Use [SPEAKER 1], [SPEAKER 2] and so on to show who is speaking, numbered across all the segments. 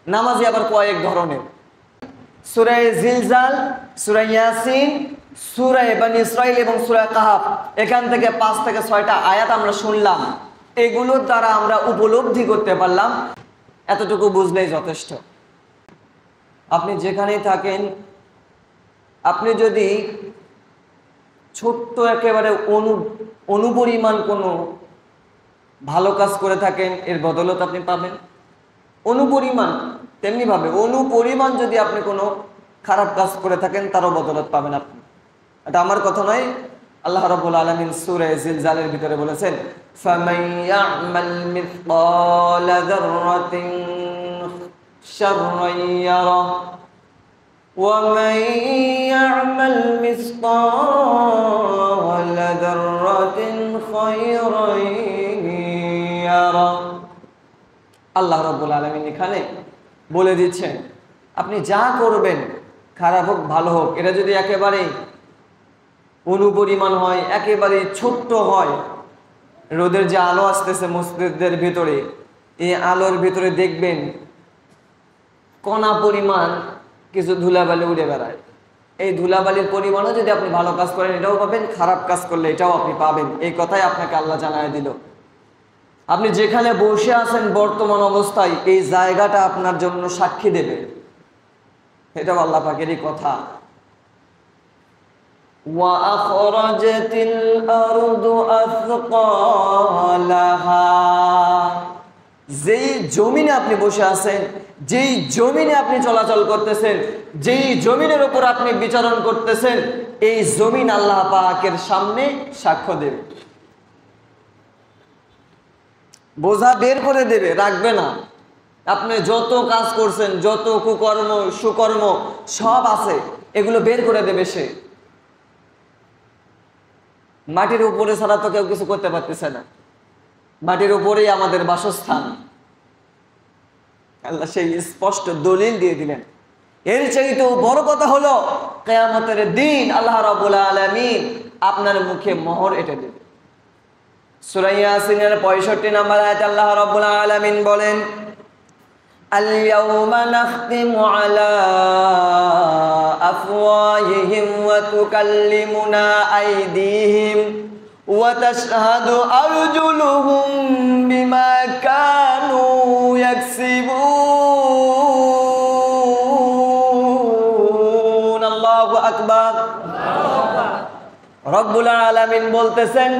[SPEAKER 1] নামাজি আবার কয়েক ধরনের। সূরা জিলজাল, সূরা ইয়াসিন, সূরা বনী ইসরাইল এবং সূরা কাহাফ, এখান থেকে 5 থেকে 6টা আয়াত আমরা শুনলাম। এগুলোর দ্বারা আমরা উপলব্ধি করতে পারলাম, এতটুকু বুঝলেই যথেষ্ট। আপনি যেখানেই থাকেন, আপনি যদি ছোট্ট একেবারে অনুপরিমাণ কোনো ভালো কাজ করে থাকেন, এর বদলত আপনি পাবেন। অনুপরিমাণ, তেমনিভাবে অনুপরিমাণ যদি আপনি কোনো খারাপ কাজ করে থাকেন, তারও বদলত পাবেন আপনি। এটা আমার কথা নয়, আল্লাহ রাব্বুল আলামিন সূরা জিলজালের ভিতরে বলেছেন, ফামান ইয়া'মাল মিসকালা যাররাতিন শাররান ইয়ারা ওয়া মান ইয়া'মাল মিসকালা যাররাতিন খায়রান ইয়ারা। আল্লাহ রাব্বুল আলামিন এখানে বলে দিচ্ছেন, আপনি যা করবেন, খারাপ হোক ভালো হোক, এটা যদি একেবারে অনুপরিমাণ হয়, একেবারে ছোট্ট হয়, রোদের যে আলো আসতেছে মসজিদের ভিতরে, এই আলোর ভিতরে দেখবেন কণা পরিমাণ কিছু ধুলাবালি উড়ে বেড়ায়। এই ধুলাবালির পরিমাণও যদি আপনি ভালো কাজ করেন এটাও পাবেন, খারাপ কাজ করলে এটাও আপনি পাবেন। এই কথাই আপনাকে আল্লাহ জানায় দিল। আপনি যেখানে বসে আছেন বর্তমান অবস্থায়, এই জায়গাটা আপনার জন্য সাক্ষী দেবে, এটাও আল্লাহ পাকেরই কথা। যেই জমিনে আপনি বসে আছেন, যেই জমিনে আপনি চলাচল করতেছেন, যেই জমিনের উপর আপনি বিচরণ করতেছেন, এই জমিন আল্লাহ পাকের সামনে সাক্ষ্য দেবে, বোঝা বের করে দেবে, রাখবে না। আপনি যত কাজ করছেন, যত কুকর্ম সুকর্ম সব আছে, এগুলো বের করে দেবে সে। মাটির উপরে ছাড়া তো কেউ কিছু করতে পারতেছে না, মাটির উপরেই আমাদের বাসস্থান। আল্লাহ সেই স্পষ্ট দলিল দিয়ে দিলেন। এর চাইতে বড় কথা হলো, কিয়ামতের দিন আল্লাহ রাব্বুল আলামিন আপনার মুখে মোহর এঁটে দেবে। সূরা ইয়াসিনের 65 নম্বর আয়াতে আল্লাহ রাব্বুল আলামিন বলেন, আল-ইয়াওমা নাখতিমু আলা আফওয়াহিহিম ওয়া তুকাল্লিমুনা আইদিহিম ওয়া তাশহাদু আরজুলুহুম বিমা কানু ইয়াকসিবুন। আল্লাহু আকবার। রব্বুল আলামিন বলতেছেন,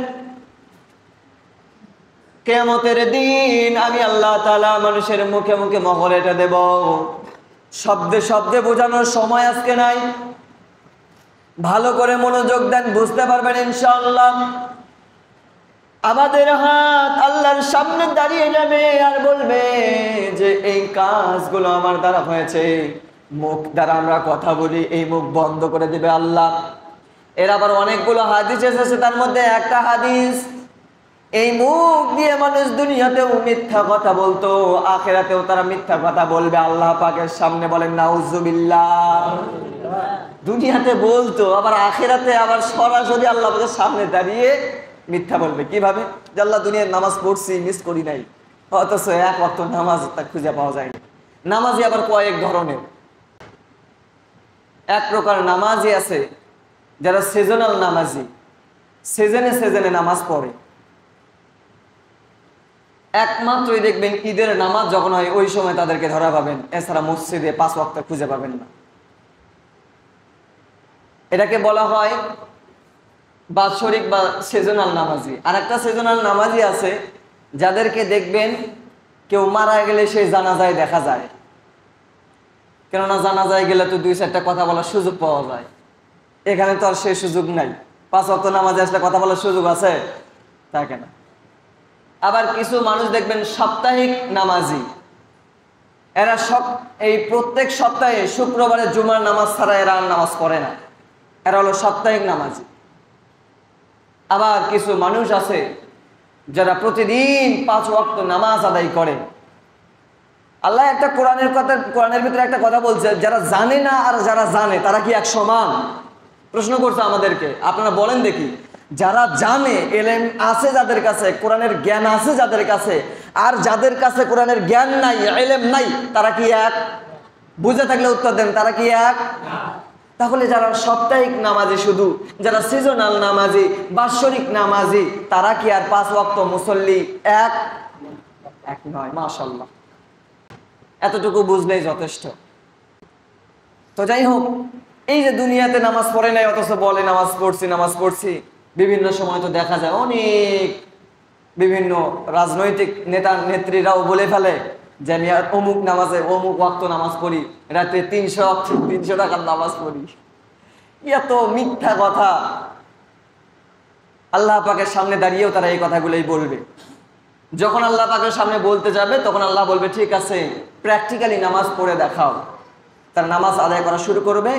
[SPEAKER 1] কিয়ামতের দিন আমি আল্লাহ তাআলা মানুষের মুখে মুখে মোহর এঁটে দেব। শব্দে শব্দে বোঝানোর সময় আজকে নাই, ভালো করে মনোযোগ দেন, বুঝতে পারবেন ইনশাআল্লাহ। আমাদের হাত আল্লাহর সামনে দাঁড়িয়ে যাবে আর বলবে যে এই কাজগুলো আমার দ্বারা হয়েছে। মুখ দ্বারা আমরা কথা বলি, এই মুখ বন্ধ করে দেবে আল্লাহ। এর আবার অনেকগুলো হাদিস এসেছে, তার মধ্যে একটা হাদিস, এই মুখ দিয়ে মানুষ দুনিয়াতেও মিথ্যা কথা বলতো, আখিরাতেও তারা মিথ্যা কথা বলবে। আল্লাহ পাকের সামনে বলেন নাউজুবিল্লাহ। দুনিয়াতে বলতো, আবার আখিরাতে আবার সরাসরি আল্লাহ পাকের সামনে দাঁড়িয়ে মিথ্যা বলবে। কিভাবে? যে আল্লাহ দুনিয়ার নামাজ পড়ছি, মিস করি নাই, অথচ এক ওয়াক্ত নামাজ তা খুঁজে পাওয়া যায়নি। নামাজি আবার কয়েক ধরনের। এক প্রকার নামাজি আছে যারা সিজনাল নামাজি, সিজনে সিজনে নামাজ পড়ে। একমাত্রই দেখবেন ঈদের নামাজ যখন হয় ওই সময় তাদেরকে ধরা পাবেন, এছাড়া মসজিদে 5 ওয়াক্ত খুঁজে পাবেন না। এটাকে বলা হয় বাৎসরিক বা সিজনাল নামাজি। আর একটা সিজনাল নামাজি আছে যাদেরকে দেখবেন কেউ মারা গেলে সেই জানাজায় দেখা যায়, কেননা জানাজায় গেলে তো 2-4টা কথা বলার সুযোগ পাওয়া যায়। এখানে তো আর সেই সুযোগ নাই। 5 ওয়াক্ত নামাজে আসলে কথা বলার সুযোগ আছে? থাকে না। আবার কিছু মানুষ দেখবেন সাপ্তাহিক নামাজি, এরা এই প্রত্যেক সপ্তাহে শুক্রবারে জুমার নামাজ ছাড়া এরা নামাজ পড়ে না, এরা হলো সাপ্তাহিক নামাজি। আবার কিছু মানুষ আছে যারা প্রতিদিন 5 ওয়াক্ত নামাজ আদায় করে। আল্লাহ একটা কোরআনের ভিতরে একটা কথা বলছে, যারা জানে না আর যারা জানে তারা কি এক সমান? প্রশ্ন করছে আমাদেরকে, আপনারা বলেন দেখি, যারা জানে, এলেম আছে যাদের কাছে, কোরআনের জ্ঞান আছে যাদের কাছে, আর যাদের কাছে কোরআনের জ্ঞান নাই, ইলম নাই, তারা কি এক? বুঝে থাকলে উত্তর দেন, তারা কি এক? তাহলে যারা সাপ্তাহিক নামাজি, শুধু যারা সিজনাল নামাজি, বাৎসরিক নামাজি, তারা কি আর 5 ওয়াক্ত মুসল্লি এক? এক নয়। মাশাআল্লাহ, এতটুকু বুঝলেই যথেষ্ট। তো যাই হোক, এই যে দুনিয়াতে নামাজ পড়ে নাই অথচ বলে নামাজ পড়ছি নামাজ পড়ছি, বিভিন্ন সময় তো দেখা যায় অনেক বিভিন্ন রাজনৈতিক নেতা নেত্রীরাও বলে ফেলে যে আমি অমুক নামাজে অমুক ওয়াক্ত নামাজ পড়ি, রাতে 300 টাকার নামাজ পড়ি। এত মিথ্যা কথা। আল্লাহ পাকের সামনে দাঁড়িয়েও তারা এই কথাগুলোই বলবে। যখন আল্লাহ পাকের সামনে বলতে যাবে তখন আল্লাহ বলবে ঠিক আছে, প্র্যাকটিক্যালি নামাজ পড়ে দেখাও। তার নামাজ আদায় করা শুরু করবে।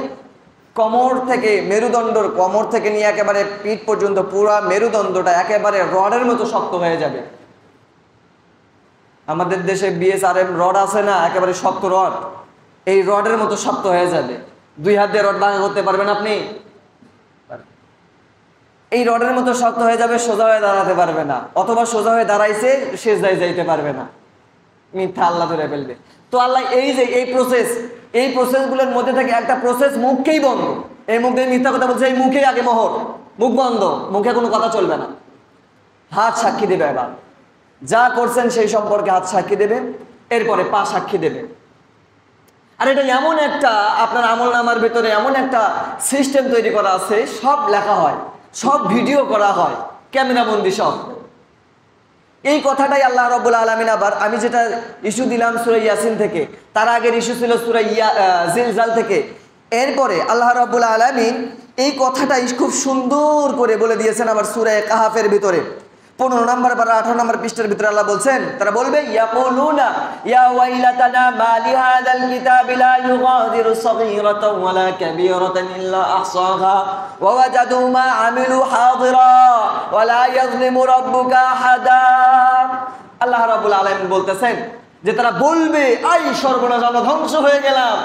[SPEAKER 1] কোমর থেকে মেরুদণ্ডর, কোমর থেকে নিয়ে একেবারে পিঠ পর্যন্ত পুরা মেরুদণ্ডটা একেবারে রডের মতো শক্ত হয়ে যাবে। আমাদের দেশে বিএসআরএম রড আছে না, একেবারে শক্ত রড, এই রডের মতো শক্ত হয়ে যাবে। 2 হাত দিয়ে রড ভাঙা করতে পারবেন আপনি? এই রডের মতো শক্ত হয়ে যাবে, সোজা হয়ে দাঁড়াতে পারবে না, অথবা সোজা হয়ে দাঁড়াইছে সিজদায় যাইতে পারবে না, মিথ্যা আল্লাহ ধরে ফেলবে। তো আল্লাহ এই যে এই প্রসেসগুলোর মধ্যে থেকে একটা প্রসেস মুখকেই বন্ধ। এই মুখ দিয়ে মিথ্যা কথা বলছে, এই মুখেই আগে মোহর, মুখ বন্ধ, মুখে কোনো কথা চলবে না। হাত সাক্ষী দেবে, এবার যা করছেন সেই সম্পর্কে হাত সাক্ষী দেবে, এরপরে পা সাক্ষী দেবে। আর এটা এমন একটা আপনার আমলনামার ভেতরে এমন একটা সিস্টেম তৈরি করা আছে, সব লেখা হয়, সব ভিডিও করা হয়, ক্যামেরাবন্দি সব। এই কথাটাই আল্লাহ রাব্বুল আলামিন, আবার আমি যেটা ইস্যু দিলাম সূরা ইয়াসিন থেকে, তার আগের ইস্যু ছিল সূরা জিলজাল থেকে। এরপরে আল্লাহ রাব্বুল আলামিন এই কথাটাই খুব সুন্দর করে বলে দিয়েছেন আবার সূরা কাহাফের ভিতরে 15 নম্বর বা 18 নম্বর পৃষ্ঠার ভিতরে আল্লাহ বলছেন, তারা বলবে ইয়াকুলুনা ইয়া ওয়াইলাতানা মা লিহাযাল কিতাবি লা ইউগাদিরু সাগীরাতাও ওয়ালা কাবীরাতান ইল্লা আহসাহা ওয়া ওয়াজাদু মা আমিলু হাদিরা ওয়ালা ইয়াযলিমু রাব্বুকা আহাদা। আল্লাহ রাব্বুল আলামিন বলতেছেন যে তারা বলবে, আই সর্বনাশ, আমরা ধ্বংস হয়ে গেলাম।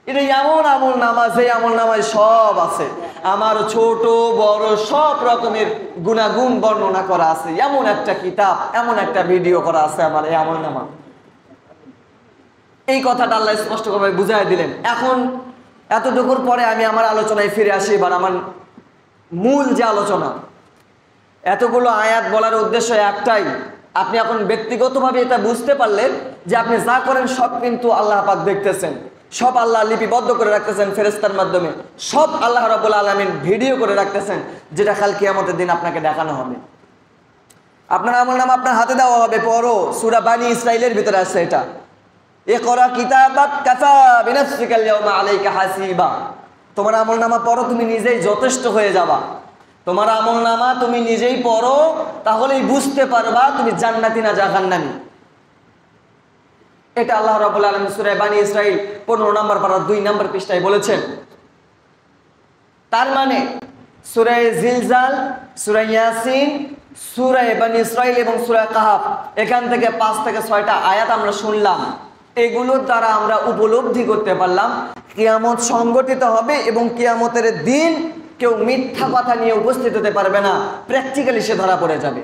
[SPEAKER 1] এটা এমন আমল নামা, যে আমল নামায় সব আছে, আমার ছোট বড় সব রকমের গুণাগুণ বর্ণনা করা আছে, এমন একটা কিতাব, এমন একটা ভিডিও করা আছে আমার এই আমল নামা। এই কথাটা আল্লাহ স্পষ্টভাবে বুঝাই দিলেন। এখন এতটুকুর পরে আমি আমার আলোচনায় ফিরে আসি। এবার আমার মূল যে আলোচনা, এতগুলো আয়াত বলার উদ্দেশ্য একটাই, আপনি এখন ব্যক্তিগতভাবে এটা বুঝতে পারলেন যে আপনি যা করেন সব কিন্তু আল্লাহ পাক দেখতেছেন, সব আল্লাহ লিপিবদ্ধ করে রাখতেছেন ফেরেশতার মাধ্যমে, সব আল্লাহ রাব্বুল আলামিন ভিডিও করে রাখতেছেন, যেটা কাল কিয়ামতের দিন আপনাকে দেখানো হবে। আপনার আমলনামা আপনার হাতে দেওয়া হবে। পড়ো, সূরা বানি ইসরাইলের ভিতরে আছে এটা, ইকরা কিতাবাক কাফা বিনাফসিকাল ইয়াওমা আলাইকা হাসিবা। তোমার আমলনামা পড়ো, তুমি নিজেই যথেষ্ট হয়ে যাবা। তোমার আমলনামা তুমি নিজেই পড়ো, তাহলেই বুঝতে পারবা তুমি জান্নাতি না জাহান্নামী। এটা আল্লাহ রাব্বুল আলামিন সূরা বানি ইসরাইল 15 নম্বর পারা 2 নম্বর পৃষ্ঠায় বলেছেন। তার মানে সূরা জিলজাল, সূরা ইয়াসিন, সূরা বানি ইসরাইল এবং সূরা কাহাফ, এখান থেকে 5 থেকে 6টা আয়াত আমরা শুনলাম। এগুলোর দ্বারা আমরা উপলব্ধি করতে পারলাম কিয়ামত সংগঠিত হবে এবং কিয়ামতের দিন কেউ মিথ্যা কথা নিয়ে উপস্থিত হতে পারবে না, প্র্যাকটিক্যালি সে ধরা পড়ে যাবে।